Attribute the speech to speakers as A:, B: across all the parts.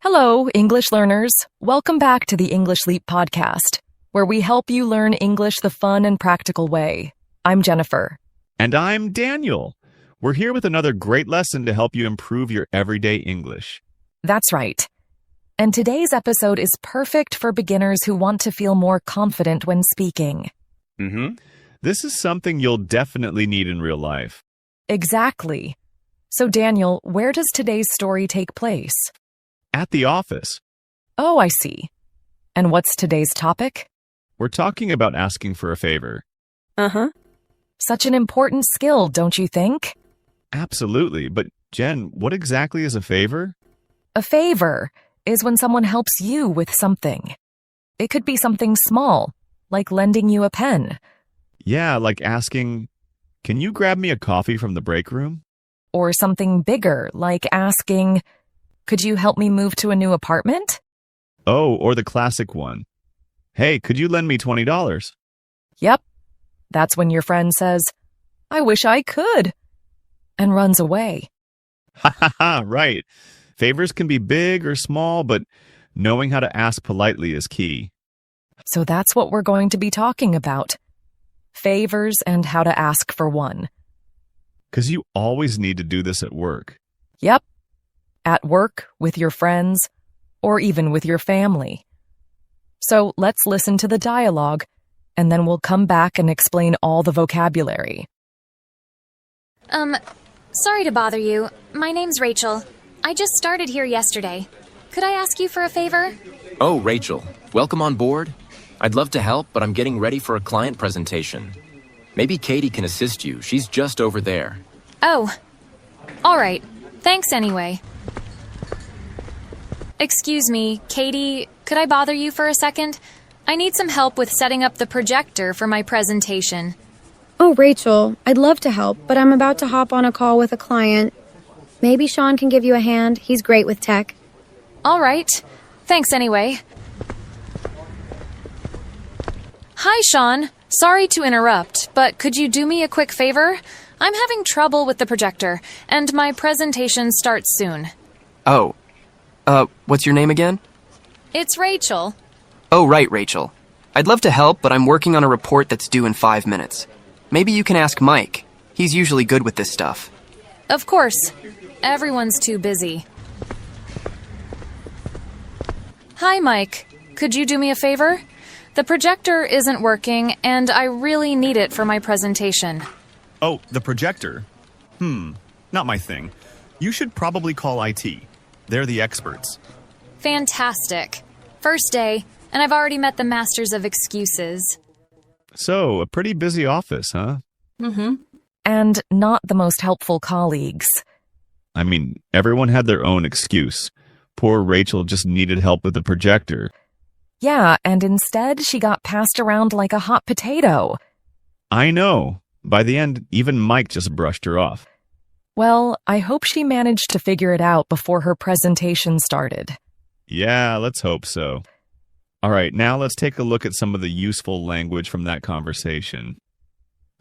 A: Hello, English learners. Welcome back to the English Leap podcast, where we help you learn English the fun and practical way. I'm Jennifer.
B: And I'm Daniel. We're here with another great lesson to help you improve your everyday English.
A: That's right. And today's episode is perfect for beginners who want to feel more confident when speaking.
B: This is something you'll definitely need in real life.
A: Exactly. So, Daniel, where does today's story take place?
B: At the office,
A: Oh, I see. And what's today's topic?
B: we're talking about asking for a favor.
A: Such an important skill, don't you think?
B: Absolutely. But Jen, what exactly is a favor?
A: A favor is when someone helps you with something. It could be something small, like lending you a pen,
B: Yeah, like asking, can you grab me a coffee from the break room?
A: or something bigger, like asking, could you help me move to a new apartment?
B: Oh, or the classic one. Hey, could you lend me $20?
A: Yep. That's when your friend says, I wish I could, and runs away.
B: Ha ha ha, right. Favors can be big or small, but knowing how to ask politely is key.
A: So that's what we're going to be talking about. Favors and how to ask for one.
B: Because you always need to do this at work.
A: Yep. At work, with your friends, or even with your family. So let's listen to the dialogue, and then we'll come back and explain all the vocabulary.
C: Sorry to bother you. My name's Rachel. I just started here yesterday. Could I ask you for a favor?
D: Oh, Rachel. Welcome on board. I'd love to help, but I'm getting ready for a client presentation. Maybe Katie can assist you. She's just over there.
C: Oh. All right. Thanks anyway. Excuse me, Katie, could I bother you for a second? I need some help with setting up the projector for my presentation.
E: Oh, Rachel, I'd love to help, but I'm about to hop on a call with a client. Maybe Sean can give you a hand. He's great with tech.
C: All right. Thanks anyway. Hi, Sean. Sorry to interrupt, but could you do me a quick favor? I'm having trouble with the projector, and my presentation starts soon.
F: Oh. What's your name again?
C: It's Rachel.
F: Oh, right, Rachel. I'd love to help, but I'm working on a report that's due in 5 minutes. Maybe you can ask Mike. He's usually good with this stuff.
C: Of course. Everyone's too busy. Hi, Mike. Could you do me a favor? The projector isn't working, and I really need it for my presentation.
B: Oh, the projector? Not my thing. You should probably call IT. They're the experts.
C: Fantastic. First day, and I've already met the masters of excuses.
B: So, a pretty busy office, huh?
A: And not the most helpful colleagues.
B: I mean, everyone had their own excuse. Poor Rachel just needed help with the projector.
A: Yeah, and instead she got passed around like a hot potato.
B: I know. By the end, even Mike just brushed her off.
A: Well, I hope she managed to figure it out before her presentation started.
B: Yeah, let's hope so. All right, now let's take a look at some of the useful language from that conversation.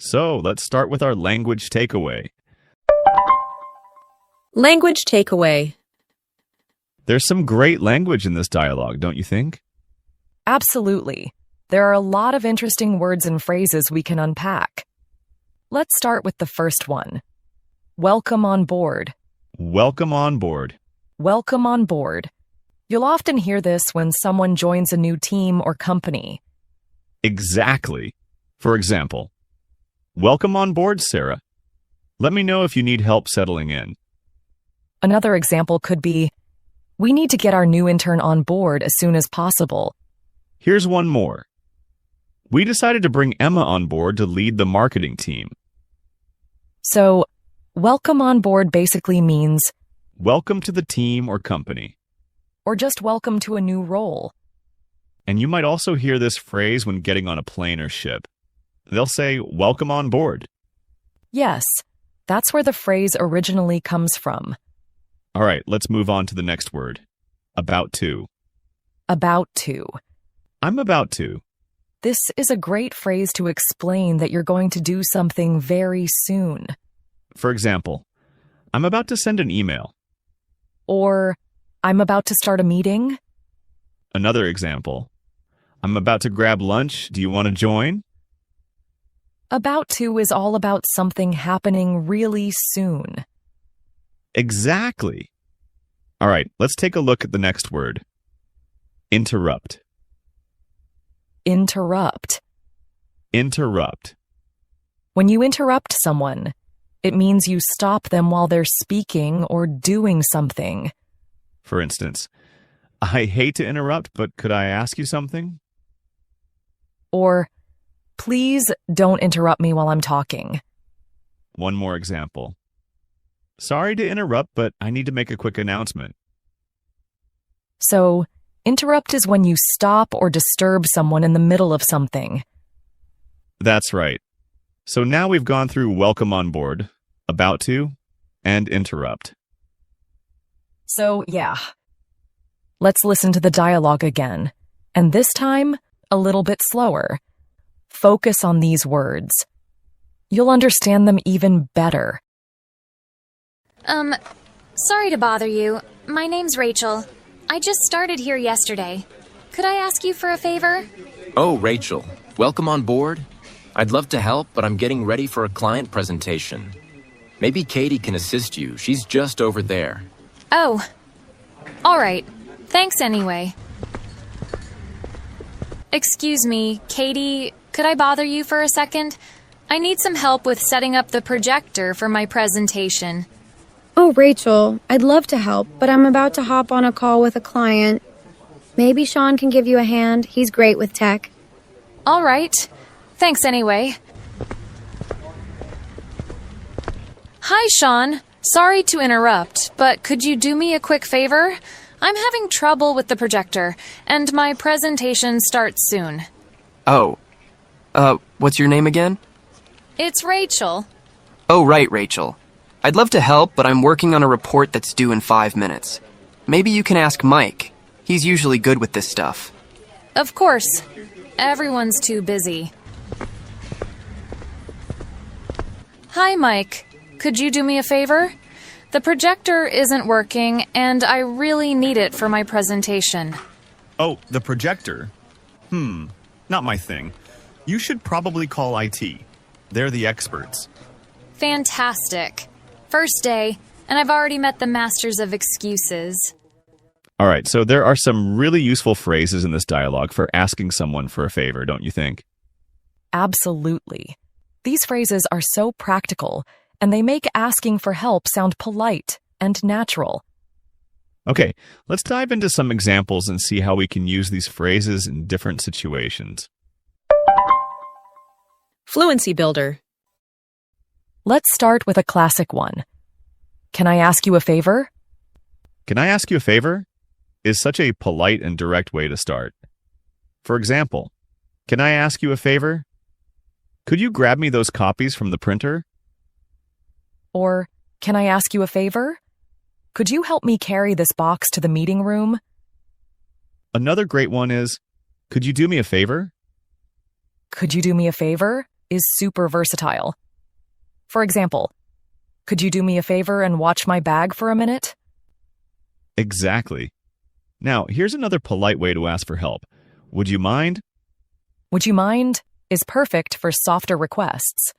B: So, let's start with our language takeaway.
G: Language takeaway.
B: There's some great language in this dialogue, don't you think?
A: Absolutely. There are a lot of interesting words and phrases we can unpack. Let's start with the first one. Welcome on board.
B: Welcome on board.
A: Welcome on board. You'll often hear this when someone joins a new team or company.
B: Exactly. For example, welcome on board, Sarah. Let me know if you need help settling in.
A: Another example could be, we need to get our new intern on board as soon as possible.
B: Here's one more. We decided to bring Emma on board to lead the marketing team.
A: So, welcome on board basically means,
B: Welcome to the team or company.
A: or just welcome to a new role.
B: And you might also hear this phrase when getting on a plane or ship. They'll say, welcome on board.
A: Yes, that's where the phrase originally comes from.
B: All right, let's move on to the next word. About to.
A: About to.
B: I'm about to.
A: This is a great phrase to explain that you're going to do something very soon.
B: For example, I'm about to send an email.
A: Or, I'm about to start a meeting.
B: Another example. I'm about to grab lunch. Do you want to join?
A: About to is all about something happening really soon.
B: Exactly. All right, let's take a look at the next word. Interrupt.
A: Interrupt.
B: Interrupt.
A: When you interrupt someone, it means you stop them while they're speaking or doing something.
B: For instance, I hate to interrupt, but could I ask you something?
A: Or, please don't interrupt me while I'm talking.
B: One more example. Sorry to interrupt, but I need to make a quick announcement.
A: So, interrupt is when you stop or disturb someone in the middle of something.
B: That's right. So now we've gone through welcome on board, about to, and interrupt.
A: So, yeah. Let's listen to the dialogue again, and this time, a little bit slower. Focus on these words. You'll understand them even better.
C: Sorry to bother you. My name's Rachel. I just started here yesterday. Could I ask you for a favor?
D: Oh, Rachel. Welcome on board. I'd love to help, but I'm getting ready for a client presentation. Maybe Katie can assist you. She's just over there.
C: Oh. All right. Thanks anyway. Excuse me, Katie, could I bother you for a second? I need some help with setting up the projector for my presentation.
E: Oh, Rachel, I'd love to help, but I'm about to hop on a call with a client. Maybe Sean can give you a hand. He's great with tech.
C: All right. Thanks anyway. Hi, Sean. Sorry to interrupt, but could you do me a quick favor? I'm having trouble with the projector, and my presentation starts soon.
F: Oh. What's your name again?
C: It's Rachel.
F: Oh, right, Rachel. I'd love to help, but I'm working on a report that's due in 5 minutes. Maybe you can ask Mike. He's usually good with this stuff.
C: Of course. Everyone's too busy. Hi, Mike. Could you do me a favor? The projector isn't working, and I really need it for my presentation.
B: Oh, the projector? Not my thing. You should probably call IT. They're the experts.
C: Fantastic. First day, and I've already met the masters of excuses.
B: All right, so there are some really useful phrases in this dialogue for asking someone for a favor, don't you think?
A: Absolutely. These phrases are so practical, and they make asking for help sound polite and natural.
B: Okay, let's dive into some examples and see how we can use these phrases in different situations.
G: Fluency Builder.
A: Let's start with a classic one. Can I ask you a favor?
B: Can I ask you a favor? Is such a polite and direct way to start. For example, can I ask you a favor? Could you grab me those copies from the printer?
A: Or, can I ask you a favor? Could you help me carry this box to the meeting room?
B: Another great one is, could you do me a favor?
A: Could you do me a favor is super versatile. For example, could you do me a favor and watch my bag for a minute?
B: Exactly. Now, here's another polite way to ask for help. Would you mind?
A: Would you mind is perfect for softer requests.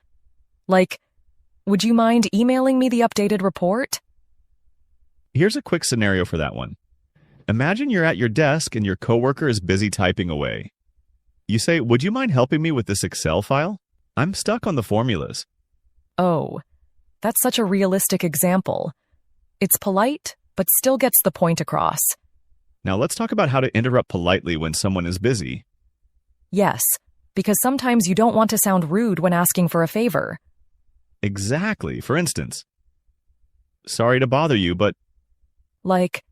A: Like, would you mind emailing me the updated report?
B: Here's a quick scenario for that one. Imagine you're at your desk and your coworker is busy typing away. You say, would you mind helping me with this Excel file? I'm stuck on the formulas.
A: Oh, that's such a realistic example. It's polite, but still gets the point across.
B: Now let's talk about how to interrupt politely when someone is busy.
A: Yes, because sometimes you don't want to sound rude when asking for a favor.
B: Exactly. For instance, sorry to bother you, but...
A: Like,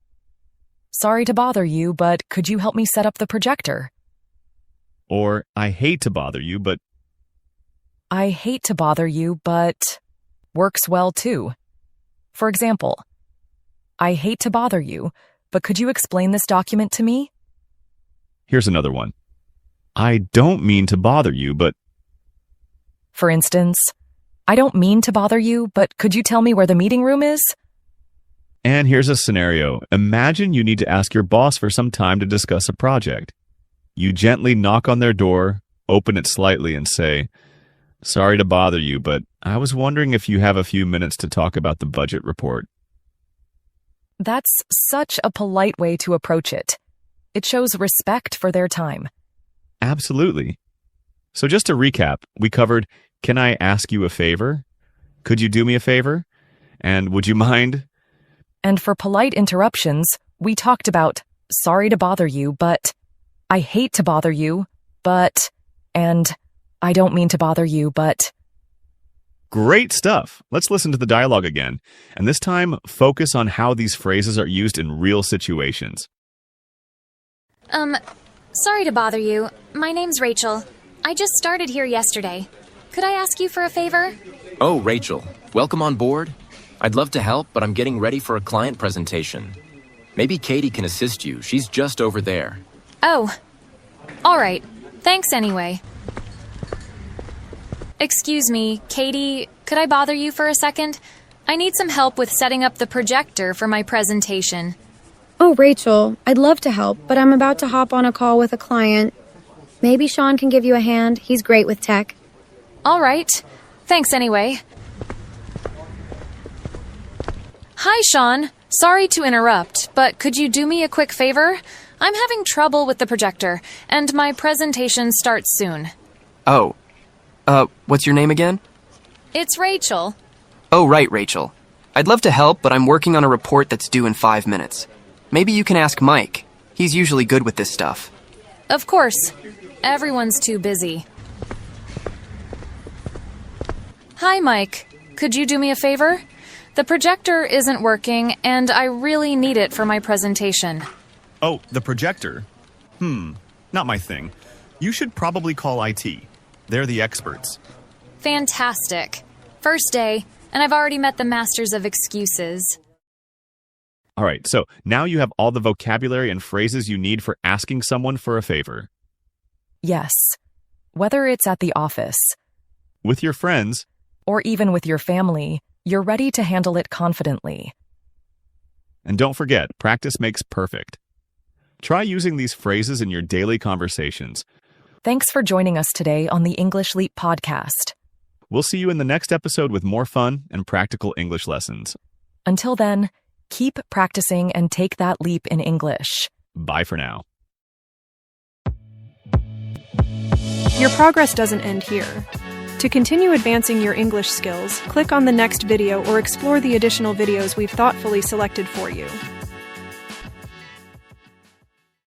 A: sorry to bother you, but could you help me set up the projector?
B: Or, I hate to bother you, but...
A: I hate to bother you, but works well too. For example, I hate to bother you, but could you explain this document to me?
B: Here's another one. I don't mean to bother you, but...
A: For instance, I don't mean to bother you, but could you tell me where the meeting room is?
B: And here's a scenario. Imagine you need to ask your boss for some time to discuss a project. You gently knock on their door, open it slightly, and say, "Sorry to bother you, but I was wondering if you have a few minutes to talk about the budget report."
A: That's such a polite way to approach it. It shows respect for their time.
B: Absolutely. So just to recap, we covered, "Can I ask you a favor?" "Could you do me a favor?" And "Would you mind?"
A: And for polite interruptions, we talked about, "Sorry to bother you, but," "I hate to bother you, but," and "I don't mean to bother you, but."
B: Great stuff. Let's listen to the dialogue again. And this time, focus on how these phrases are used in real situations.
C: Sorry to bother you. My name's Rachel. I just started here yesterday. Could I ask you for a favor?
D: Oh, Rachel. Welcome on board. I'd love to help, but I'm getting ready for a client presentation. Maybe Katie can assist you. She's just over there.
C: Oh. All right. Thanks anyway. Excuse me, Katie, could I bother you for a second? I need some help with setting up the projector for my presentation.
E: Oh, Rachel, I'd love to help, but I'm about to hop on a call with a client. Maybe Sean can give you a hand. He's great with tech.
C: All right. Thanks anyway. Hi, Sean. Sorry to interrupt, but could you do me a quick favor? I'm having trouble with the projector, and my presentation starts soon.
F: Oh. What's your name again?
C: It's Rachel.
F: Oh, right, Rachel. I'd love to help, but I'm working on a report that's due in 5 minutes. Maybe you can ask Mike. He's usually good with this stuff.
C: Of course. Everyone's too busy. Hi, Mike. Could you do me a favor? The projector isn't working, and I really need it for my presentation.
B: Oh, the projector? Not my thing. You should probably call IT. They're the experts.
C: Fantastic. First day, and I've already met the masters of excuses.
B: All right, so now you have all the vocabulary and phrases you need for asking someone for a favor.
A: Yes. Whether it's at the office,
B: With your friends,
A: or even with your family, you're ready to handle it confidently.
B: and don't forget, practice makes perfect. Try using these phrases in your daily conversations.
A: Thanks for joining us today on the English Leap podcast.
B: We'll see you in the next episode with more fun and practical English lessons.
A: Until then, keep practicing and take that leap in English.
B: Bye for now.
H: Your progress doesn't end here. To continue advancing your English skills, click on the next video or explore the additional videos we've thoughtfully selected for you.